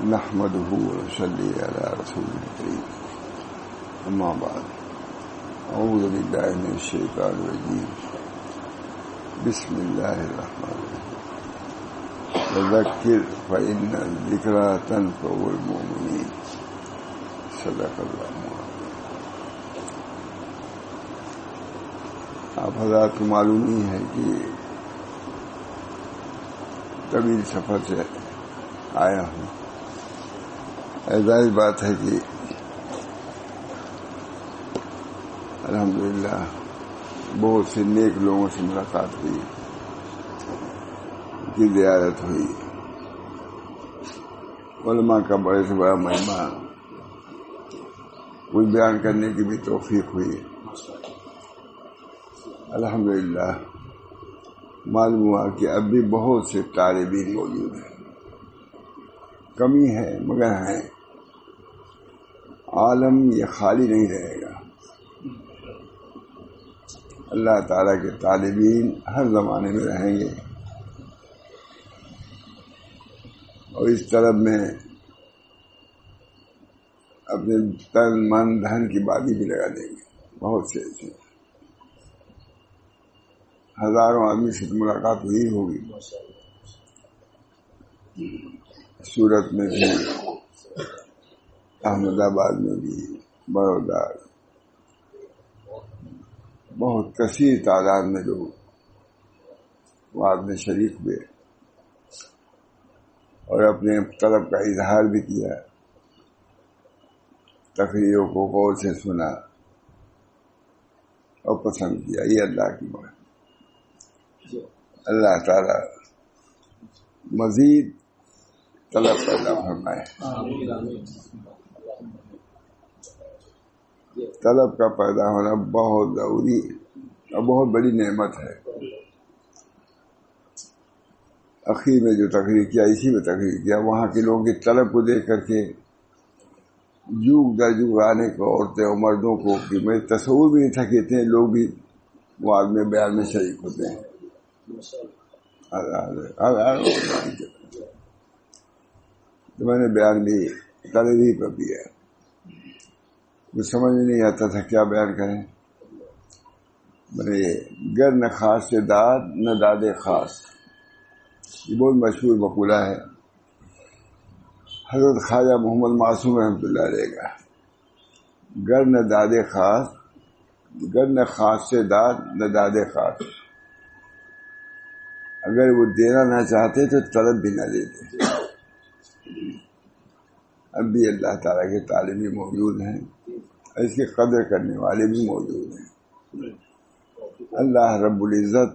نحمده ونصلي على رسوله الكريم أما بعد أعوذ بالله من الشيطان الرجيم بسم الله الرحمن الرحيم وذكر فإن الذكرى تنفع المؤمنين صدق الله مولانا۔ آپ حضرات کو معلوم ہی ہے کہ طویل سفر سے آیا ہوں۔ ظاہر بات ہے کہ الحمدللہ بہت سے نیک لوگوں سے ملاقات ہوئی، ان کی زیارت ہوئی، علماء کا بڑے سے بڑا مجمع کچھ بیان کرنے کی بھی توفیق ہوئی۔ الحمدللہ معلوم ہوا کہ اب بھی بہت سے طالبین موجود ہیں، کمی ہے مگر ہیں۔ عالم یہ خالی نہیں رہے گا، اللہ تعالیٰ کے طالبین ہر زمانے میں رہیں گے، اور اس طلب میں اپنے تن من دھن کی بازی بھی لگا دیں گے۔ بہت سے ایسے ہزاروں آدمی سے ملاقات ہوئی ہوگی، سورت میں بھی، احمد آباد میں بھی، بڑودہ، بہت کثیر تعداد میں لوگ وعد میں شریک ہوئے اور اپنے طلب کا اظہار بھی کیا، تقریروں کو غور سے سنا اور پسند کیا۔ یہ اللہ کی بات۔ اللہ تعالی مزید طلب پیدا فرمائے۔ طلب کا پیدا ہونا بہت ضروری اور بہت بڑی نعمت ہے۔ اخیر میں جو تقریر کیا، اسی میں تقریر کیا، وہاں کے لوگوں کی طلب کو دیکھ کر کے جوگ در جوگ آنے کو عورتیں اور مردوں کو کہ میں تصور بھی نہیں تھا کہ اتنے لوگ بھی وعد میں بیان میں شریک ہوتے ہیں۔ تو میں نے بیان بھی تقریر پر دیا، مجھے سمجھ میں نہیں آتا تھا کیا بیان کریں۔ میں نے گر نہ خاص سے داد نہ داد خاص، یہ بہت مشہور مقولہ ہے، حضرت خواجہ محمد معصوم رحمۃ اللہ علیہ کا۔ گر نہ داد خاص، گر نہ خاص سے داد نہ داد خاص، اگر وہ دینا نہ چاہتے تو طلب بھی نہ دیتے۔ اب بھی اللہ تعالیٰ کے طالبین موجود ہیں، اس کی قدر کرنے والے بھی موجود ہیں۔ اللہ رب العزت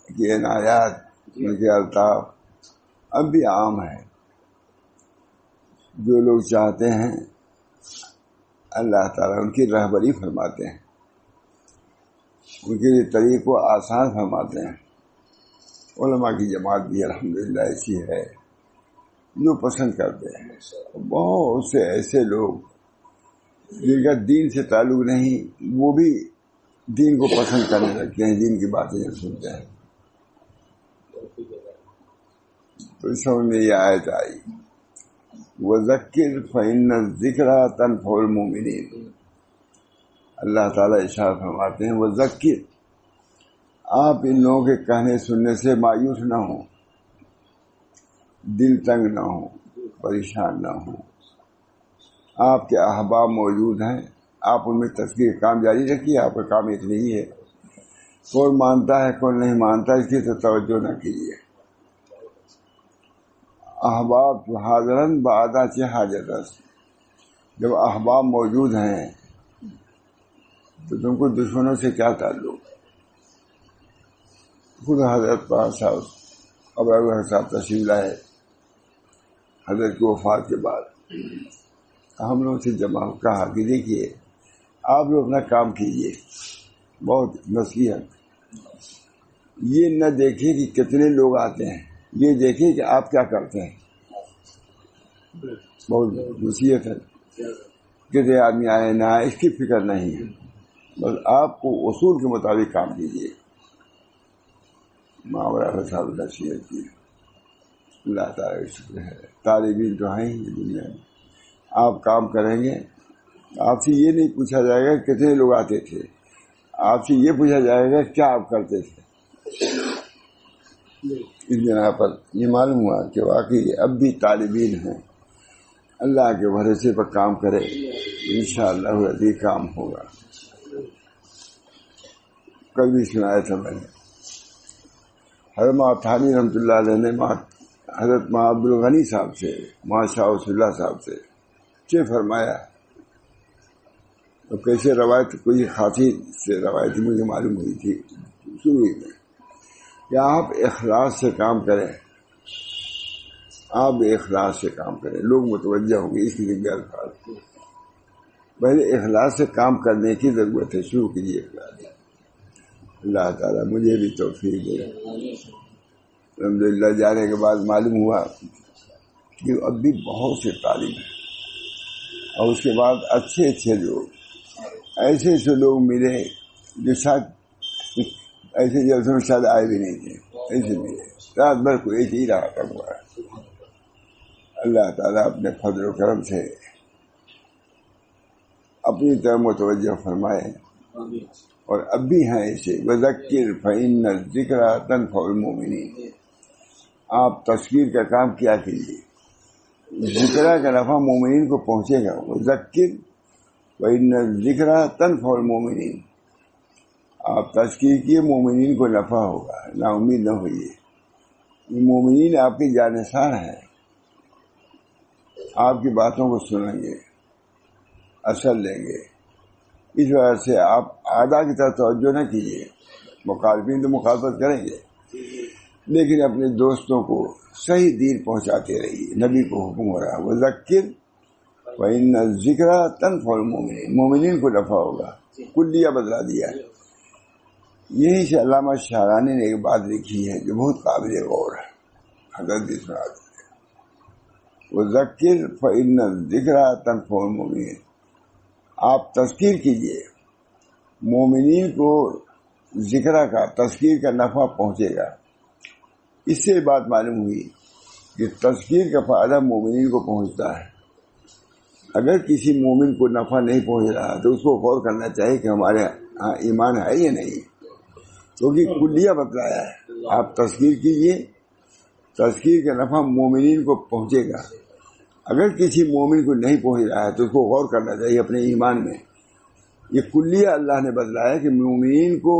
کی عنایات، ان کے الطاف اب بھی عام ہے۔ جو لوگ چاہتے ہیں اللہ تعالیٰ ان کی رہبری فرماتے ہیں، ان کے لیے طریق کو آسان فرماتے ہیں۔ علماء کی جماعت بھی الحمدللہ ایسی ہے جو پسند کرتے ہیں۔ بہت سے ایسے لوگ جن کا دین سے تعلق نہیں، وہ بھی دین کو پسند کرنے لگتے ہیں، دین کی باتیں جب سنتے ہیں۔ تو اس سمجھ میں یہ آیت آئی، وَذَكِّرْ فَإِنَّ الذِّكْرَى تَنفَعُ الْمُؤْمِنِينَ۔ اللہ تعالیٰ ارشاد فرماتے ہیں وَذَكِّرْ، آپ ان لوگوں کے کہنے سننے سے مایوس نہ ہوں، دل تنگ نہ ہوں، پریشان نہ ہوں۔ آپ کے احباب موجود ہیں، آپ ان میں تذکیر کام جاری رکھیے، آپ کا کام اتنی ہی ہے۔ کون مانتا ہے کون نہیں مانتا اس کی تو توجہ نہ کیجیے۔ احباب حاضرن بعدا چہ حاجت است، جب احباب موجود ہیں تو تم کو دشمنوں سے کیا تعلق؟ خود حضرت پاک صاحب ابراہیم صاحب تشریف لائے حضرت کی وفات کے بعد، ہم لوگ سے جمع کہا کہ دیکھیے آپ لوگ اپنا کام کیجیے، بہت نصیحت، یہ نہ دیکھیں کہ کتنے لوگ آتے ہیں، یہ دیکھیں کہ آپ کیا کرتے ہیں۔ بہت نصیحت ہے، کتنے آدمی آئے نہ آئے اس کی فکر نہیں ہے، بس آپ کو اصول کے مطابق کام کیجیے۔ معاملہ صاحب نصیحت کی اللہ تعالیٰ کا شکر ہے. طالبین تو ہیں ہی دنیا میں. آپ کام کریں گے آپ سے یہ نہیں پوچھا جائے گا کتنے لوگ آتے تھے, آپ سے یہ پوچھا جائے گا کیا آپ کرتے تھے. اس بنا پر یہ معلوم ہوا کہ واقعی اب بھی طالبین ہیں. اللہ کے بھروسے پر کام کرے, انشاءاللہ عزیز کام ہوگا. کل بھی سنایا تھا میں نے, حضرت تھانی رحمۃ اللہ علیہ نے حضرت ماں عبد الغنی صاحب سے, ماں شاہ رسول اللہ صاحب سے فرمایا. تو کیسے روایت کوئی خاصی سے روایت مجھے معلوم ہوئی تھی شروع میں کہ آپ اخلاص سے کام کریں, آپ اخلاص سے کام کریں, لوگ متوجہ ہوں گے. اس لیے الفاظ پہلے اخلاص سے کام کرنے کی ضرورت ہے, شروع کیجیے اخلاص. اللہ تعالیٰ مجھے بھی توفیق دے. الحمدللہ جانے کے بعد معلوم ہوا کہ اب بھی بہت سے طالب ہیں, اور اس کے بعد اچھے اچھے لوگ, ایسے ایسے لوگ ملے جو شاید ایسے جلسے میں شاید آئے بھی نہیں تھے, ایسے ملے. رات بھر کو ایک ہی رہا کر ہوا. اللہ تعالیٰ اپنے فضل و کرم سے اپنی طرف متوجہ فرمائے. اور اب بھی ہیں ایسے, وذکر فإن الذکر تنفع المؤمنین. آپ تذکیر کا کام کیا کیجیے, ذکر کا نفع مومنین کو پہنچے گا. وذکر فإن الذکر تنفع المؤمنین. آپ تذکیر کیے, مومنین کو نفع ہوگا. نا امید نہ ہوئیے, مومنین آپ کی جانثار ہیں, آپ کی باتوں کو سنیں گے, اثر لیں گے. اس وجہ سے آپ اعداء کی طرف توجہ نہ کیجیے. مخالفین تو مخالفت کریں گے, لیکن اپنے دوستوں کو صحیح دین پہنچاتے رہیے. نبی کو حکم ہو رہا ہے وذکر فإن الذکر تنفع المؤمنین, مومنین کو نفع ہوگا. کلیہ بدلا دیا. یہی سے علامہ شعرانی نے ایک بات لکھی ہے جو بہت قابل غور ہے. حضرت بھی سنا دیتے وذکر فإن الذکر تنفع المؤمنین. آپ تذکیر کیجئے, مومنین کو ذکر کا تذکیر کا نفع پہنچے گا. اس سے بات معلوم ہوئی کہ تذکیر کا فائدہ مومنین کو پہنچتا ہے. اگر کسی مومن کو نفع نہیں پہنچ رہا تو اس کو غور کرنا چاہیے کہ ہمارے ہاں ایمان ہے یا نہیں, کیونکہ کلیہ بتلایا ہے. آپ تذکیر کیجئے, تذکیر کا نفع مومنین کو پہنچے گا. اگر کسی مومن کو نہیں پہنچ رہا ہے تو اس کو غور کرنا چاہیے اپنے ایمان میں. یہ کلیہ اللہ نے بتلایا کہ مومنین کو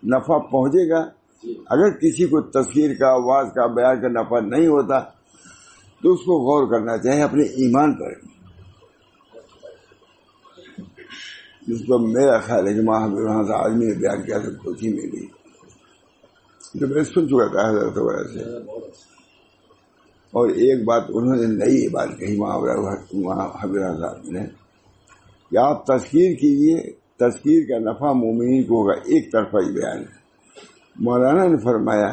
نفع پہنچے گا. اگر کسی کو تذکیر کا, آواز کا, بیان کا نفع نہیں ہوتا تو اس کو غور کرنا چاہیے اپنے ایمان پر. جس کو میرا خیال ہے کہ وہاں سے آدمی نے بیان کیا تھا کوچی میں بھی, جو میں سن چکا تھا حضرت وغیرہ سے. اور ایک بات انہوں نے نئی بات کہی وہاں حضرت صاحب نے کہ آپ تذکیر کیجئے, تذکیر کا نفع مومنین کو ہوگا. ایک طرفہ ہی بیان ہے. مولانا نے فرمایا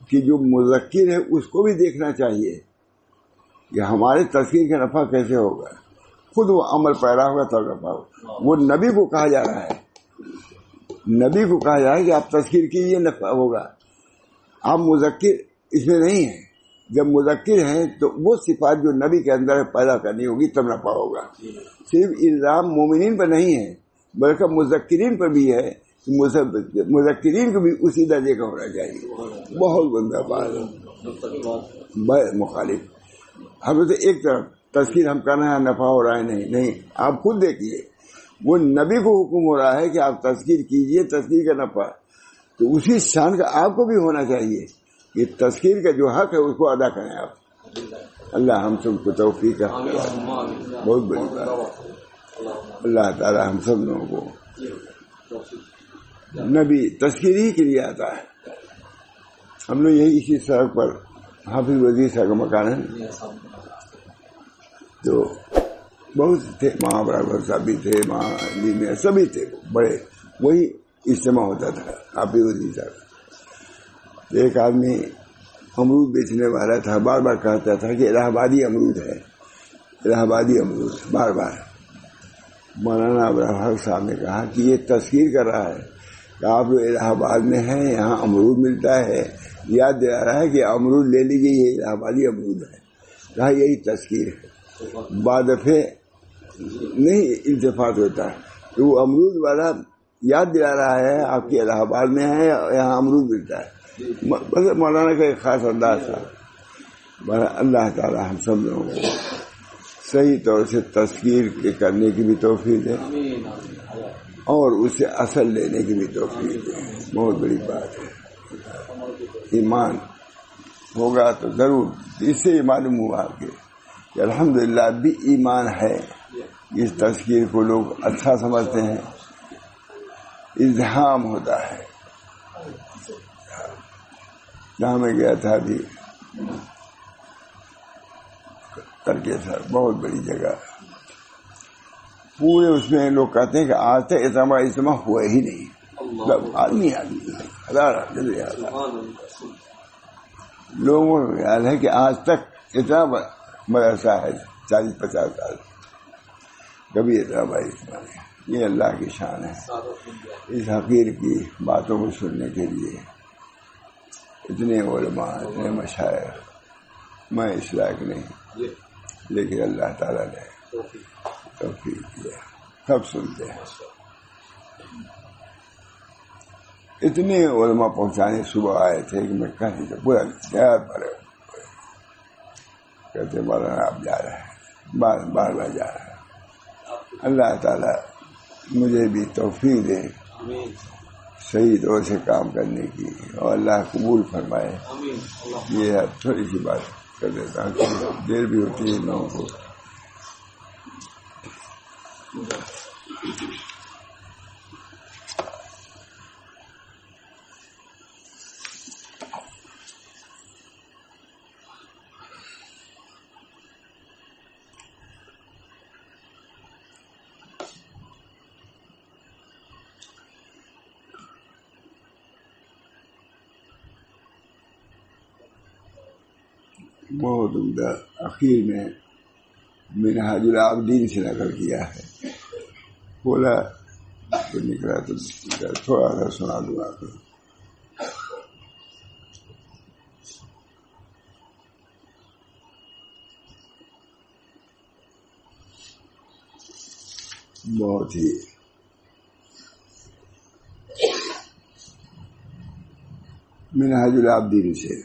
کہ جو مذکر ہے اس کو بھی دیکھنا چاہیے کہ ہمارے تذکیر کا نفع کیسے ہوگا. خود وہ عمل پیرا ہوگا تو نفع ہوگا. وہ نبی کو کہا جا رہا ہے, نبی کو کہا جا رہا ہے کہ آپ تذکیر کیجئے نفع ہوگا. آپ مذکر اس میں نہیں ہیں. جب مذکر ہیں تو وہ صفات جو نبی کے اندر پیدا کرنی ہوگی تب نفع ہوگا. صرف الزام مومنین پر نہیں ہے بلکہ مذکرین پر بھی ہے. مذکرین کو بھی اسی درجے کا ہونا چاہیے. بہت گندہ بات مخالف. ہم تو ایک طرف تذکیر ہم کر رہے ہیں نفع ہو رہا ہے, نہیں. آپ خود دیکھیے, وہ نبی کو حکم ہو رہا ہے کہ آپ تذکیر کیجئے, تذکیر کا نفع تو اسی شان کا آپ کو بھی ہونا چاہیے. یہ تذکیر کا جو حق ہے اس کو ادا کریں آپ. اللہ ہم سب کو توفیق ہے. بہت بڑی بات. اللہ تعالی ہم سب لوگوں کو, نبی تذکیر ہی کے لیے آتا ہے. ہم لوگ یہی اسی سڑک پر حافظ وزیر صاحب کا مکان ہے, تو بہت تھے وہاں, برابر صاحب بھی تھے, وہاں علی میں سبھی تھے بڑے. وہی اجتماع ہوتا تھا حافظ وزیر صاحب. ایک آدمی امرود بیچنے والا تھا, بار بار کہتا تھا کہ الہ آبادی امرود ہے, الہ آبادی امرود, بار بار. مولانا ابراہیم صاحب نے کہا کہ یہ تذکیر کر رہا ہے کہ آپ الہ آباد میں ہیں, یہاں امرود ملتا ہے, یاد دلا رہا ہے کہ امرود لے لیجیے، یہ الہ آبادی امرود ہے، کہا یہی تذکیر ہے۔ بعد دفعہ نہیں التفات ہوتا ہے، تو وہ امرود والا یاد دلا رہا ہے آپ کی الہ آباد میں ہے یہاں امرود ملتا ہے۔ بس مولانا کا ایک خاص انداز تھا۔ اللہ تعالی ہم سب لوگوں کو صحیح طور سے تذکیر کرنے کی بھی توفیق دے اور اسے اصل لینے کی بھی توفیق دے۔ بہت بڑی بات ہے۔ ایمان ہوگا تو ضرور، اس سے یہ معلوم ہوا کہ الحمدللہ اب بھی ایمان ہے۔ اس تذکیر کو لوگ اچھا سمجھتے ہیں، ازدحام ہوتا ہے۔ جہاں میں گیا تھا ابھی کرکے سر، بہت بڑی جگہ، پورے اس میں لوگ کہتے ہیں کہ آج تک اجتماع ہوا ہی نہیں، آدمی ہزار لوگوں کو خیال ہے کہ آج تک اتنا مدرسہ ہے 40-50 سال، کبھی اتنا بڑا اجتماع نہیں۔ یہ اللہ کی شان ہے۔ اس حقیر کی باتوں کو سننے کے لیے اتنے علماء، اتنے مشائخ، میں اس لائق نہیں، لیکن اللہ تعالیٰ نے توفیق دیا، سب سنتے ہیں۔ اتنے علماء پہنچانے صبح آئے تھے کہ میں کہہ نہیں پورا تیار پڑے، کہتے مولانا آپ جا رہے ہیں، بار بار جا رہے ہیں۔ اللہ تعالیٰ مجھے بھی توفیق دے صحیح طور سے کام کرنے کی، اور اللہ قبول فرمائے۔ یہ تھوڑی سی بات کر دیتا ہوں، دیر بھی ہوتی ہے لوگوں کو۔ بہت عمدہ اخیر میں منہاج العابدین سے نقل کیا ہے، بولا تو نکلا تو تھوڑا سا سنا دوں آپ کو۔ بہت ہی منہاج العابدین سے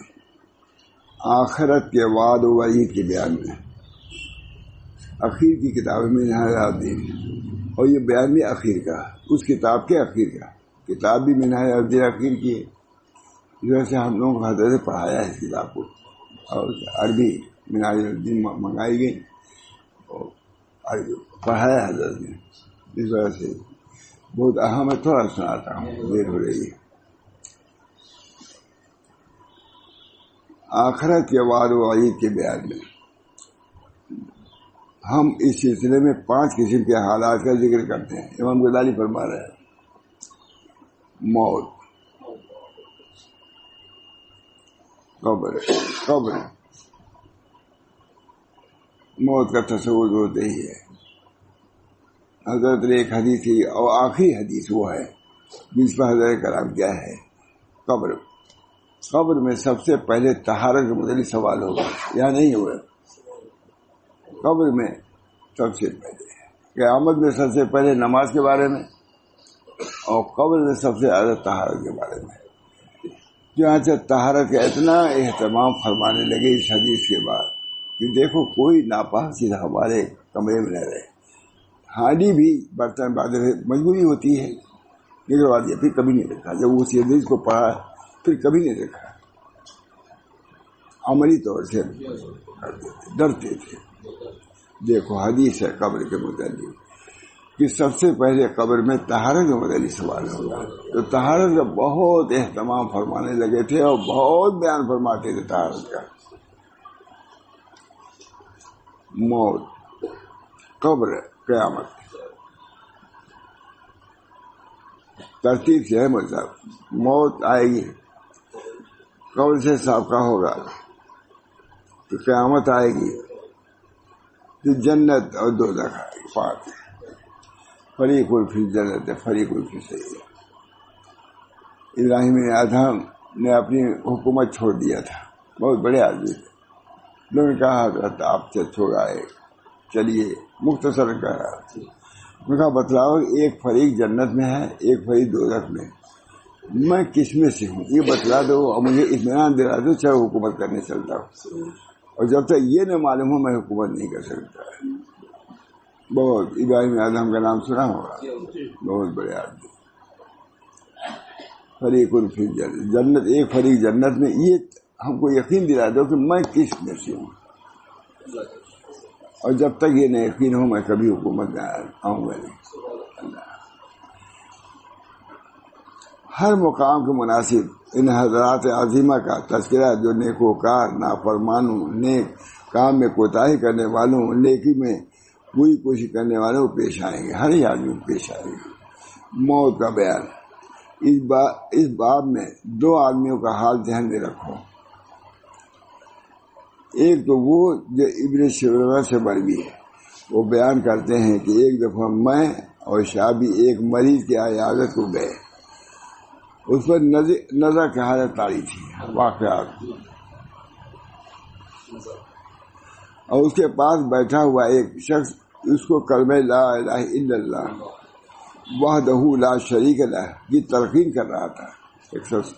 آخرت کے وعد و وعید کے بیان میں، اخیر کی کتاب میں منہاج العابدین، اور یہ بیان بھی اخیر کا، اس کتاب کے اخیر کا، کتاب بھی منہاج العابدین اخیر کی ہے۔ اس وجہ سے ہم لوگوں کو حضرت نے پڑھایا ہے اس کتاب کو، اور عربی منہاج العابدین منگائی گئی اور پڑھایا حضرت نے۔ اس وجہ سے بہت اہم ہے، تھوڑا سناتا ہوں، دیر ہو رہی ہے۔ آخرت کے وعد و وعید کے بیان میں ہم اس سلسلے میں 5 قسم کے حالات کا ذکر کرتے ہیں۔ امام غزالی فرما رہے ہیں، موت، قبر، موت کا تصور ہوتے ہی ہے۔ حضرت نے ایک حدیث کی، اور آخری حدیث وہ ہے جس پر حضرت کلام کیا ہے، قبر میں سب سے پہلے طہارت کے متعلق سوال ہوگا، یا نہیں ہوگا؟ قبر میں سب سے پہلے، قیامت میں سب سے پہلے نماز کے بارے میں، اور قبر میں سب سے زیادہ طہارت کے بارے میں۔ جہاں سے طہارت کا اتنا اہتمام فرمانے لگے اس حدیث کے بعد کہ دیکھو کوئی ناپاک چیز ہمارے کمرے میں نہ رہے۔ ہانڈی بھی برتن بادر مجبوری ہوتی ہے، نکلوا دیا، پھر کبھی نہیں دیکھا۔ جب اس حدیث کو پڑھا پھر کبھی نہیں دیکھا، عملی طور سے ڈرتے تھے۔ دیکھو حدیث ہے قبر کے متعلق کہ سب سے پہلے قبر میں طہارت کے متعلق سوال ہوگا، تو طہارت کا بہت اہتمام فرمانے لگے تھے اور بہت بیان فرماتے تھے طہارت کا۔ موت، قبر، قیامت، ترتیب سے ہے مطلب۔ موت آئے گی، قبر سے سابقہ ہوگا، تو قیامت آئے گی، پھر جنت اور دوزخ آئے گی، پانچ، فریق فی الجنت، فریق فی السعیر۔ ابراہیم ادھم نے اپنی حکومت چھوڑ دیا تھا، بہت بڑے آدمی تھے. لوگوں نے کہا حضرت آپ سے چھوڑ آئے، چلیے. مختصر کہا، میں کہا بتلاؤ ایک فریق جنت میں ہے، ایک فریق دوزخ میں، میں کس میں سے ہوں یہ بتلا دو اور مجھے اطمینان دلا دو، چاہے حکومت کرنے چلتا ہوں. اور جب تک یہ نہ معلوم ہو میں حکومت نہیں کر سکتا. بہت ابراہیم اعظم کا نام سنا ہوگا، بہت بڑے آدمی. فریق فی جنت، ایک فریق جنت میں، یہ ہم کو یقین دلا دو کہ میں کس میں سے ہوں. اور جب تک یہ نہ یقین ہو میں کبھی حکومت میں آؤں گا نہیں. ہر مقام کے مناسب ان حضرات عظیمہ کا تذکرہ جو نیکوکار، نافرمانوں، نیک کام میں کوتاہی کرنے والوں، نیکی میں پوری کوشش کرنے والوں کو پیش آئیں گے. ہر ہی آدمی کو پیش آئے گا. موت کا بیان. اس باب میں دو آدمیوں کا حال ذہن میں رکھو. ایک تو وہ جو ابن شیبہ سے مروی ہے، وہ بیان کرتے ہیں کہ ایک دفعہ میں اور شابی ایک مریض کی عیادت کو گئے. اس پر نظر کی حالت تاری تھی، واقعات. اور اس کے پاس بیٹھا ہوا ایک شخص اس کو کلمہ لا الہ الا اللہ وحدہ لا شریک لہ کی تلقین کر رہا تھا. ایک شخص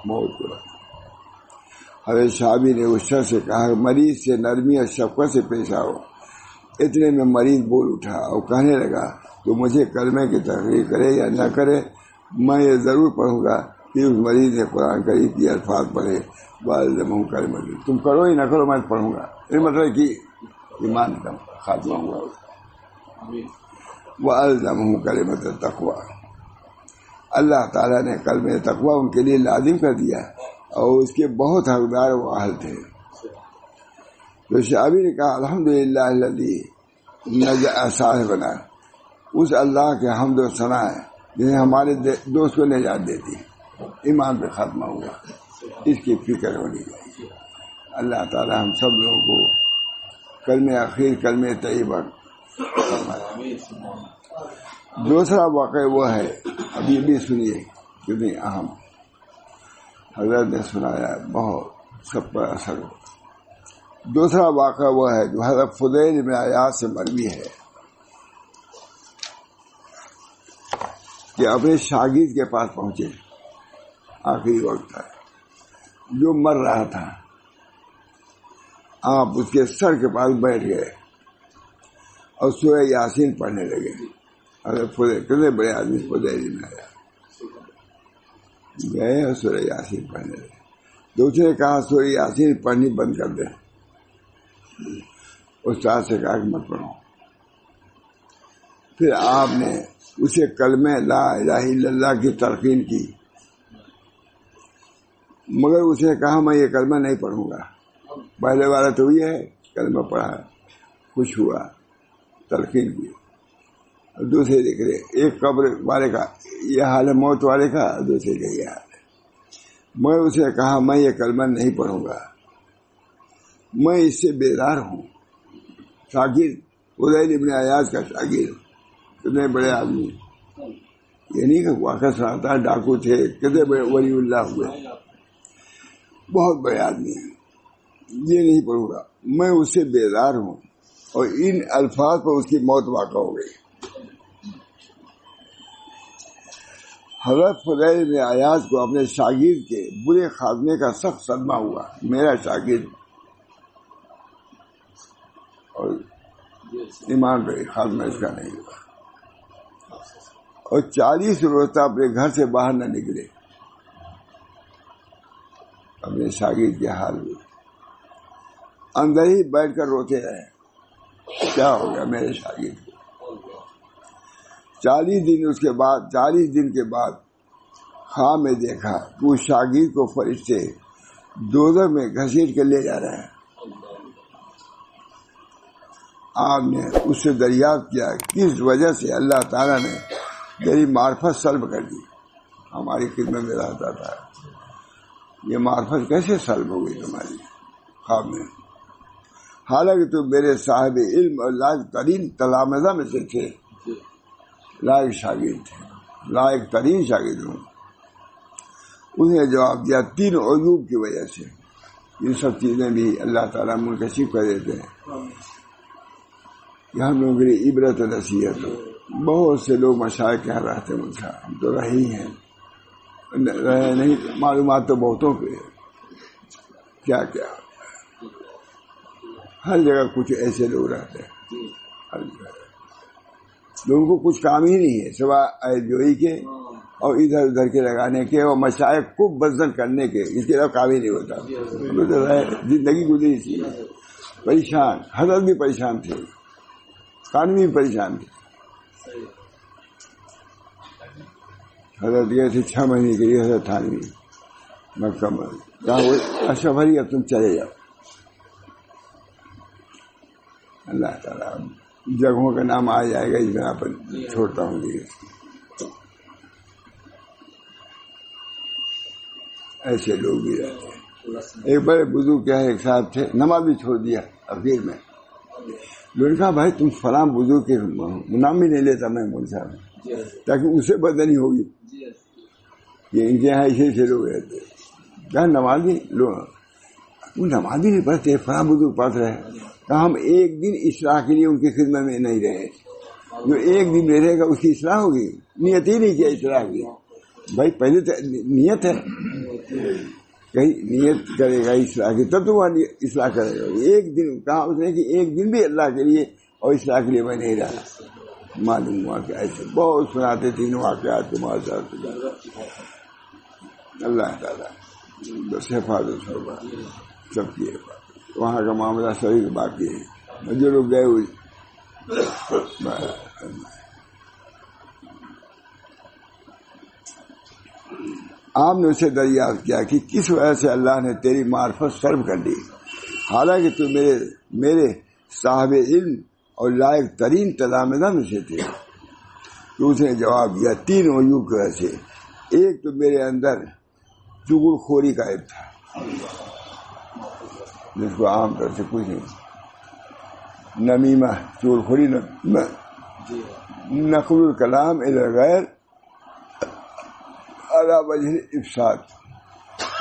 موت کو. حضرت شعبی نے اس شخص سے کہا مریض سے نرمی اور شفقت سے پیش آؤ. اتنے میں مریض بول اٹھا اور کہنے لگا تو مجھے کلمے کی تقریر کرے یا نہ کرے میں یہ ضرور پڑھوں گا کہ اس مریض نے قرآن کریم کے الفاظ پڑھے. تم کرو ہی نہ کرو میں پڑھوں گا. یہ مطلب کہ ایمان کا خاتمہ ہوا. وَأَلْزَمَهُ كَلِمَةَ التَّقْوَىٰ. اللہ تعالیٰ نے کلمہ تقویٰ ان کے لیے لازم کر دیا اور اس کے بہت حقدار و اہل تھے. تو شعبی نے کہا الحمدللہ الذی نجا صاحبنا، اس اللہ کے حمد و ثنا ہے جنہیں ہمارے دوست کو نجات دیتی. ایمان پہ خاتمہ ہوا. اس کی فکر ہونی چاہیے. اللہ تعالیٰ ہم سب لوگوں کو کلمہ اخیر کلمہ طیبہ. دوسرا واقعہ وہ ہے، ابھی بھی سنیے کتنی اہم. حضرت نے سنایا بہت سب پر اثر ہو. دوسرا واقعہ وہ ہے جو حضرت فضیل بن عیاض سے مروی ہے کہ اپنے شاگرد کے پاس پہنچے. آخری وقت تھا، جو مر رہا تھا. آپ اس کے سر کے پاس بیٹھ گئے اور سورہ یاسین پڑھنے لگے. حضرت فضیل کتنے بڑے آدمی فضیل بن عیاض گئے اور سورہ یاسین پڑھنے لگے. دوسرے نے کہا سورہ یاسین پڑھنی بند کر دیں. استاد سے کہا کہ مت پڑھو. پھر آپ نے اسے کلمہ لا الہ الا اللہ کی تلقین کی، مگر اس نے کہا میں یہ کلمہ نہیں پڑھوں گا. پہلے والا تو یہ ہے کلمہ پڑھا، خوش ہوا، تلقین کی. دوسرے دیکھ رہے ایک قبر والے کا یہ حال ہے، موت والے کا، دوسرے کا یہ حال ہے. میں اس نے کہا میں یہ کلمہ نہیں پڑھوں گا، میں اس سے بیدار ہوں. شاگرد فضیل ابن عیاض کا شاگرد، کتنے بڑے آدمی. یہ نہیں کہ واقعہ سناتا ہے ڈاکو تھے، کتنے بڑے ولی اللہ ہوئے، بہت بڑے آدمی ہیں. یہ نہیں پڑھوں گا، میں اس سے بیدار ہوں. اور ان الفاظ پر اس کی موت واقع ہو گئی. حضرت فضیل بن عیاض کو اپنے شاگرد کے برے خاتمے کا سخت صدمہ ہوا. میرا شاگرد اور ایمان پہ خاتمہ اس کا نہیں ہوا. اور 40 روز تک اپنے گھر سے باہر نہ نکلے. اپنے شاگرد کے حال میں اندر ہی بیٹھ کر روتے رہے. کیا ہو گیا میرے شاگرد کو. 40 دن کے بعد خواب میں دیکھا کہ اس شاگرد کو فرشتے دوزخ میں گھسیٹ کے لے جا رہے ہیں. آپ نے اس سے دریافت کیا کس وجہ سے اللہ تعالیٰ نے تیری معرفت سلب کر دی. ہماری خدمت میں رہتا تھا، یہ معرفت کیسے سلب ہو گئی تمہاری خواب میں؟ حالانکہ تو میرے صاحب علم اور لائق ترین تلامذہ میں سے تھے. لائق شاگرد تھے، لائق ترین شاگرد ہوں. اس نے جواب دیا 3 عیوب کی وجہ سے. یہ سب چیزیں بھی اللہ تعالیٰ منکشف کر دیتے ہیں کہ ہم لوگوں کے لیے عبرت و نصیحت ہو. بہت سے لوگ مشائخ کے یہاں رہتے ہیں، ہم تو رہے ہی ہیں، رہے نہیں، معلومات تو بہتوں کے کیا کیا. ہر جگہ کچھ ایسے لوگ رہتے ہیں، ہر جگہ لوگوں کو کچھ کام ہی نہیں ہے سوائے عیب جوئی کے اور ادھر ادھر کے لگانے کے اور مشائخ کو بدل کرنے کے. اس کے علاوہ کام ہی نہیں ہوتا. زندگی گزری تھی پریشان. حضرت بھی پریشان تھے، خانوی بھی پریشان تھے. حضرت گئے تھے 6 مہینے کے لیے حضرت تھانوی مکہ میں. کہا وہ اشرف علی اب تم چلے جاؤ. اللہ تعالیٰ جگہوں کا نام آ جائے گا اس بنا پر چھوڑتا ہوں گی. ایسے لوگ بھی رہتے ہیں. ایک بڑے بزرگ کیا ہے، ایک صاحب تھے، نماز بھی چھوڑ دیا اخیر میں. لوگوں نے کہا بھائی تم فلاں بزرگ کے نام بھی نہیں لیتا میں مول صاحب، تاکہ اسے بدنی ہوگی. یہ ان کے یہاں ایسے لوگ رہتے ہیں. کیا نمازی لوگ نماز بھی نہیں پڑھتے، فلاں بزرگ پڑھ رہے ہیں. ہم ایک دن اصلاح کے لیے ان کی خدمت میں نہیں رہے. جو ایک دن رہے گا اس کی اصلاح ہوگی؟ نیت ہی نہیں کیا اصلاح کی. بھائی پہلے تو نیت ہے، کہیں نیت کرے گا اصلاح کی تب تو وہ اصلاح کرے گا. ایک دن کہا اس نے کہ ایک دن بھی اللہ کے لیے اور اصلاح کے لیے میں نہیں رہا. معلوم ہوا کہ ایسے بہت سناتے 3 واقعات کے بعد. اللہ تعالیٰ بس حفاظت ہوگا سب کی حفاظت. وہاں کا معاملہ صحیح باقی ہے. جو لوگ گئے ہوئے آپ نے اسے دریافت کیا کہ کس وجہ سے اللہ نے تیری معرفت سلب کر دی، حالانکہ تو میرے صاحب علم اور لائق ترین تلامذہ میں سے تھے. تو اس نے جواب دیا 3 عیوب کی وجہ سے. ایک تو میرے اندر چغل خوری کا عیب تھا، جس کو عام طور سے کچھ نہیں، نمیمہ، چغل خوری، نقل الکلام الی الغیر علی وجہ الافساد.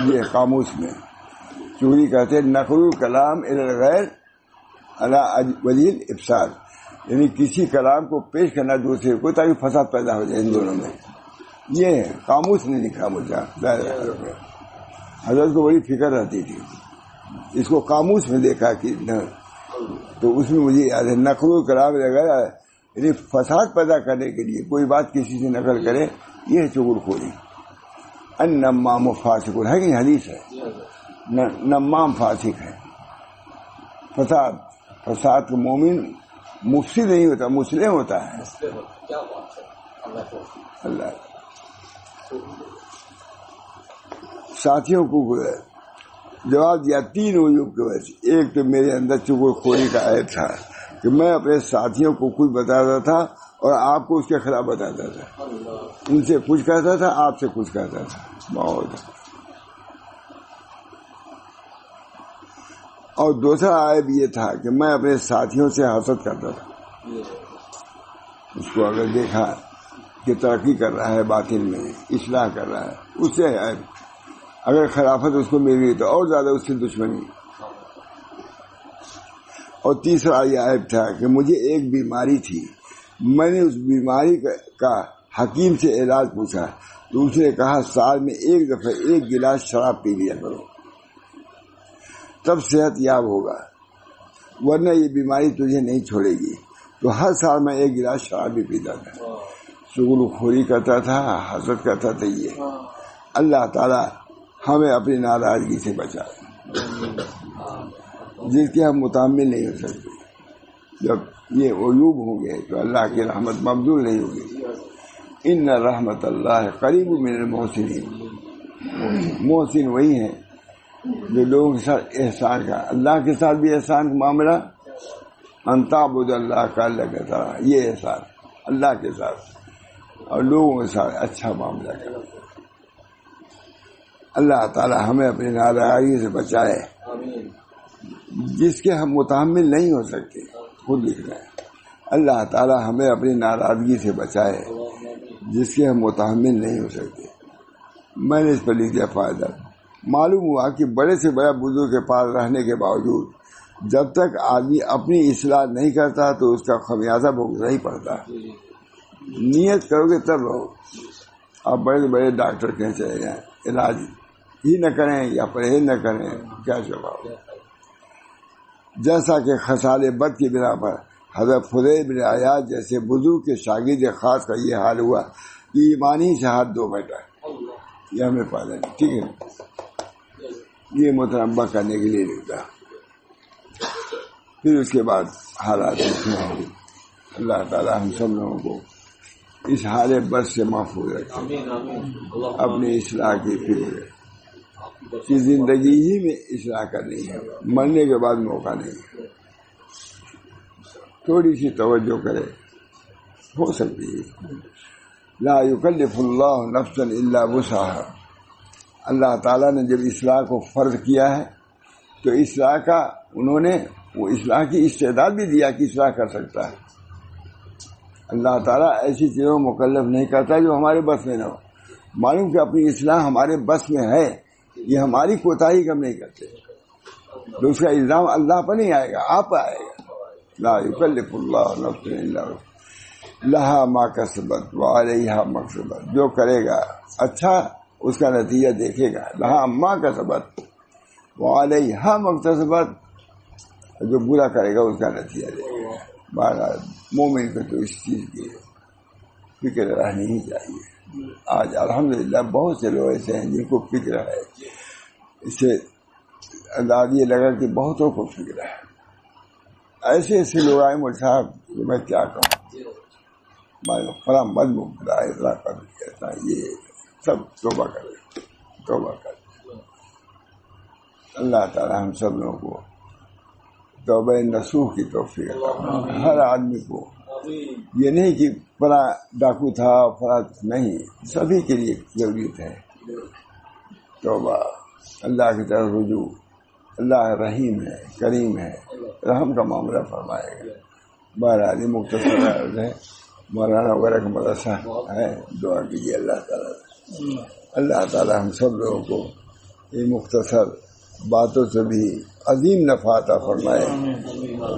یہ قاموس میں چغلی کہتے ہیں نقل الکلام الی الغیر علی وجہ الافساد، یعنی کسی کلام کو پیش کرنا دوسرے کو تاکہ فساد پیدا ہو جائے ان دونوں میں. یہ قاموس نے لکھا مجھے. حضرت کو بڑی فکر رہتی تھی، اس کو قاموس میں دیکھا کہ تو اس میں مجھے یاد ہے نقل الکلام لگایا، یعنی فساد پیدا کرنے کے لیے کوئی بات کسی سے نقل کرے، یہ چغل خوری. النمام فاسق ہے کہ حدیث ہے، نمام فاسق ہے. فساد کا مومن مفسد نہیں ہوتا، مسلم ہوتا ہے. اللہ ساتھیوں کو جواب دیا 3 عیوب کی وجہ سے. ایک تو میرے اندر چغل خوری کا عیب تھا کہ میں اپنے ساتھیوں کو کچھ بتاتا تھا اور آپ کو اس کے خلاف بتاتا تھا. ان سے کچھ کہتا تھا، آپ سے کچھ کہتا تھا. بہت. اور دوسرا عیب یہ تھا کہ میں اپنے ساتھیوں سے حسد کرتا تھا. اس کو اگر دیکھا کہ ترقی کر رہا ہے باطن میں، اصلاح کر رہا ہے، اس سے عیب. اگر خلافت اس کو مل گئی تو اور زیادہ اس سے دشمنی. اور تیسرا یہ عیب تھا کہ مجھے ایک بیماری تھی، میں نے اس بیماری کا حکیم سے علاج پوچھا تو اس نے کہا سال میں 1 دفعہ 1 گلاس شراب پی لیا کرو، تب صحت یاب ہوگا، ورنہ یہ بیماری تجھے نہیں چھوڑے گی. تو ہر سال میں 1 گلاس شراب بھی پیتا تھا. چغل خوری کرتا تھا، حسد کرتا تھا. یہ اللہ تعالی ہمیں اپنی ناراضگی سے بچائے، جس کے ہم متحمل نہیں ہو سکتے. جب یہ عیوب ہوں گے تو اللہ کی رحمت مبذول نہیں ہوگی. ان رحمت اللہ قریب من المحسنین. محسن وہی ہیں جو لوگوں کے ساتھ احسان کا. اللہ کے ساتھ بھی احسان کا معاملہ، ان تعبد اللہ کا اللہ کے ساتھ یہ احسان اللہ کے ساتھ، اور لوگوں کے ساتھ اچھا معاملہ کرنا. اللہ تعالی ہمیں اپنی ناراضگی سے بچائے، جس کے ہم متحمل نہیں ہو سکتے. خود لکھ رہے ہیں اللہ تعالی ہمیں اپنی ناراضگی سے بچائے، جس کے ہم متحمل نہیں ہو سکتے. میں نے اس پر لکھ دیا فائدہ۔ معلوم ہوا کہ بڑے سے بڑا بزرگ کے پاس رہنے کے باوجود جب تک آدمی اپنی اصلاح نہیں کرتا تو اس کا خمیازہ بھگتنا ہی پڑتا ہے۔ نیت کرو گے تب رہو۔ آپ بڑے سے بڑے ڈاکٹر کہیں چلے جائیں، علاج ہی نہ کریں یا پرہیز نہ کریں، کیا جواب؟ جیسا کہ خصال بد کی بنا پر حضرت فضیل بن عیاض جیسے بزرگ کے شاگرد خاص کا یہ حال ہوا کہ ایمانی سے ہاتھ دھو بیٹھا، یہ ہمیں پتا نہیں، ٹھیک ہے، یہ متنبع کرنے کے لیے لکھتا۔ پھر اس کے بعد حالات اللہ تعالیٰ ہم سب لوگوں کو اس حال بد سے محفوظ رکھے، اپنی اصلاح کی فکر کہ زندگی ہی میں اصلاح کرنی ہے، مرنے کے بعد موقع نہیں ہے۔ تھوڑی سی توجہ کرے، ہو سکتی ہے۔ لا یکلف اللہ نفسا الا وسعها، اللہ تعالیٰ نے جب اصلاح کو فرض کیا ہے تو اصلاح کا انہوں نے وہ اصلاح کی استعداد بھی دیا کہ اصلاح کر سکتا ہے۔ اللہ تعالیٰ ایسی چیزوں مکلف نہیں کرتا جو ہمارے بس میں نہ ہو۔ معلوم کہ اپنی اصلاح ہمارے بس میں ہے، یہ ہماری کوتاہی کم نہیں کرتے، تو اس کا الزام اللہ پر نہیں آئے گا، آپ پر آئے گا۔ لا یکلف اللہ نفسا الا وسعها لہا ما کسبت وعلیہا ما اکتسبت، جو کرے گا اچھا اس کا نتیجہ دیکھے گا، لہا ما کسبت وعلیہا ما اکتسبت، جو برا کرے گا اس کا نتیجہ دیکھے گا۔ بہرحال مومن کو تو اس چیز کی فکر رہنی ہی چاہیے۔ آج الحمدللہ بہت سے لوگ ایسے ہیں جن کو فکر ہے، اس سے انداز یہ لگا کہ بہتوں کو فکر ہے۔ ایسے ایسے لوگ آئے مجھ صاحب کہ میں کیا کہوں، فلاں مد مبتلا اطلاع کر کہتا ہے، یہ سب توبہ کرے، توبہ کرے۔ اللہ تعالی ہم سب لوگوں کو توبہ نصوح کی توفیق عطا فرمائے۔ ہر آدمی کو یہ نہیں کہ فلاں ڈاکو تھا فلاں نہیں، سبھی کے لیے ضروریت ہے توبہ، اللہ کی طرف رجوع۔ اللہ رحیم ہے، کریم ہے، رحم کا معاملہ فرمائے گا۔ بہرحال یہ مختصر عرض ہے، مولانا وغیرہ کا مدرسہ ہے، دعا کیجیے اللہ تعالی ہم سب لوگوں کو یہ مختصر باتوں سے بھی عظیم نفع عطا فرمائے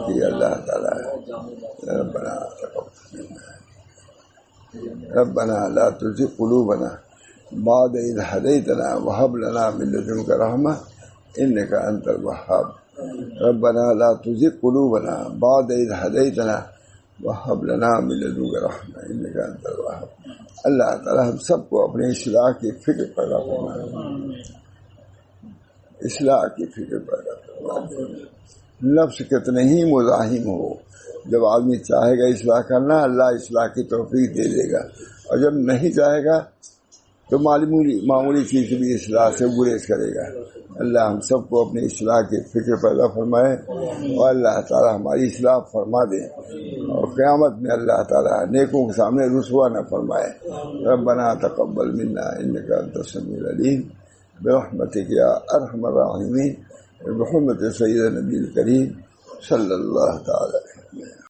کہ اللہ تعالی ربنا لا تزغ قلوبنا بعد إذ هديتنا وهب لنا من لدنك رحمة إنك أنت الوهاب ربنا لا تزغ قلوبنا بعد إذ هديتنا وهب لنا من لدنك رحمة إنك أنت الوهاب۔ اللہ تعالی ہم سب کو اپنے اصلاح کی فکر پیدا فرمائے، اصلاح کی فکر پیدا فرمائے۔ نفس کتنے ہی مزاحم ہو، جب آدمی چاہے گا اصلاح کرنا اللہ اصلاح کی توفیق دے دے گا، اور جب نہیں چاہے گا تو معمولی چیز بھی اصلاح سے گریز کرے گا۔ اللہ ہم سب کو اپنی اصلاح کی فکر پیدا فرمائے، اور اللہ تعالی ہماری اصلاح فرما دے، اور قیامت میں اللہ تعالی نیکوں کے سامنے رسوا نہ فرمائے۔ ربنا تقبل منا انک انت السمیع العلیم برحمتک یا ارحم الراحمین، بحرمت سید نبی الکریم صلی اللہ تعالی علیہ وسلم۔